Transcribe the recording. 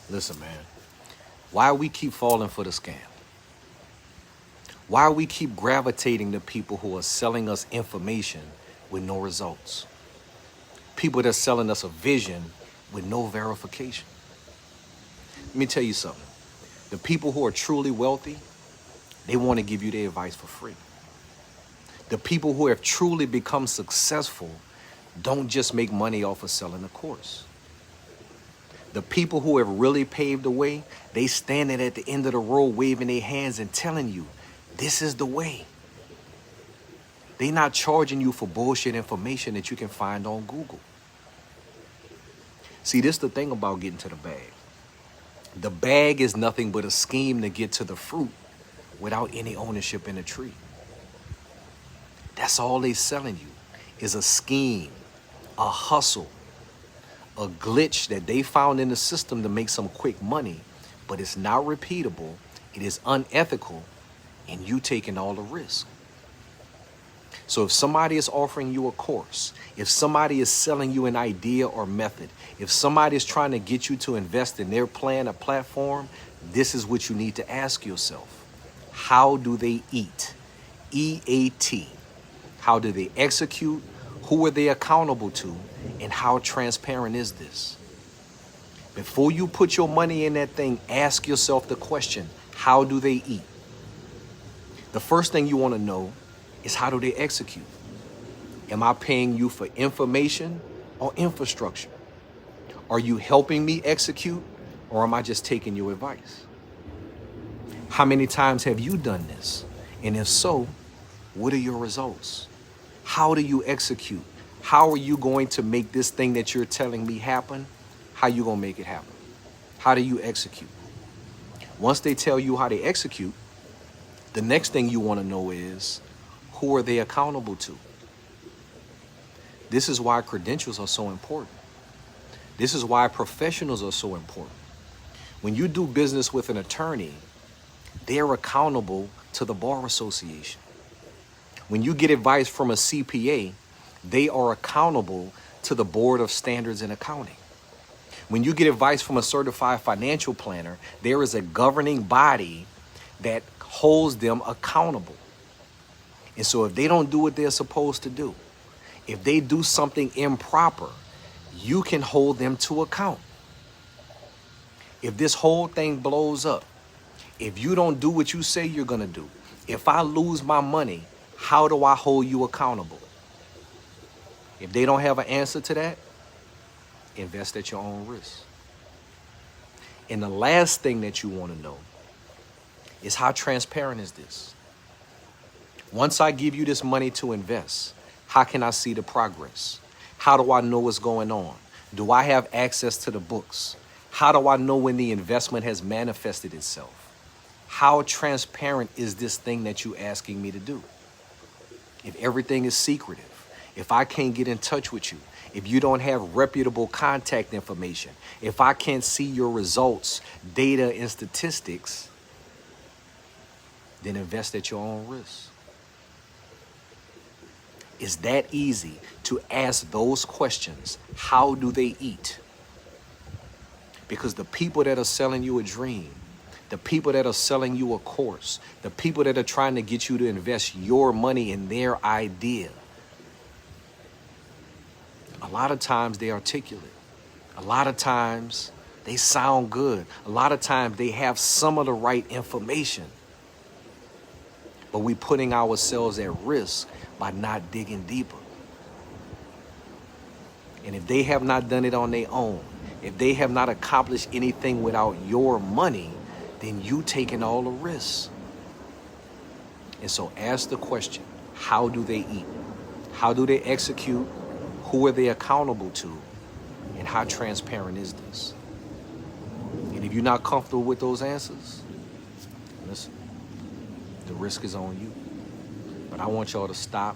Listen, man, why we keep falling for the scam? Why we keep gravitating to people who are selling us information with no results? People that's selling us a vision with no verification. Let me tell you something. The people who are truly wealthy, they want to give you their advice for free. The people who have truly become successful don't just make money off of selling a course. The people who have really paved the way, they standing at the end of the road waving their hands and telling you, this is the way. They not charging you for bullshit information that you can find on Google. See, this is the thing about getting to the bag. The bag is nothing but a scheme to get to the fruit without any ownership in the tree. That's all they selling you is a scheme, a hustle, a glitch that they found in the system to make some quick money, but it's not repeatable, it is unethical, and you taking all the risk. So if somebody is offering you a course, if somebody is selling you an idea or method, if somebody is trying to get you to invest in their plan or platform, this is what you need to ask yourself. How do they eat? EAT. How do they execute? Who are they accountable to? And how transparent is this? Before you put your money in that thing, ask yourself the question, how do they eat? The first thing you want to know is how do they execute? Am I paying you for information or infrastructure? Are you helping me execute or am I just taking your advice? How many times have you done this? And if so, what are your results? How do you execute? How are you going to make this thing that you're telling me happen? How you gonna make it happen? How do you execute? Once they tell you how they execute, the next thing you want to know is, who are they accountable to? This is why credentials are so important. This is why professionals are so important. When you do business with an attorney, they're accountable to the Bar Association. When you get advice from a CPA, they are accountable to the Board of Standards in Accounting. When you get advice from a certified financial planner, there is a governing body that holds them accountable. And so if they don't do what they're supposed to do, if they do something improper, you can hold them to account. If this whole thing blows up, if you don't do what you say you're going to do, if I lose my money, how do I hold you accountable? If they don't have an answer to that, invest at your own risk. And the last thing that you want to know is, how transparent is this? Once I give you this money to invest, how can I see the progress? How do I know what's going on? Do I have access to the books? How do I know when the investment has manifested itself? How transparent is this thing that you're asking me to do? If everything is secretive, if I can't get in touch with you, if you don't have reputable contact information, if I can't see your results, data, and statistics, then invest at your own risk. It's that easy to ask those questions. How do they eat? Because the people that are selling you a dream, the people that are selling you a course, the people that are trying to get you to invest your money in their idea, a lot of times they articulate. A lot of times they sound good. A lot of times they have some of the right information. But we're putting ourselves at risk by not digging deeper. And if they have not done it on their own, if they have not accomplished anything without your money, then you taking all the risks. And so ask the question, how do they eat? How do they execute? Who are they accountable to? And how transparent is this? And if you're not comfortable with those answers, listen, the risk is on you. But I want y'all to stop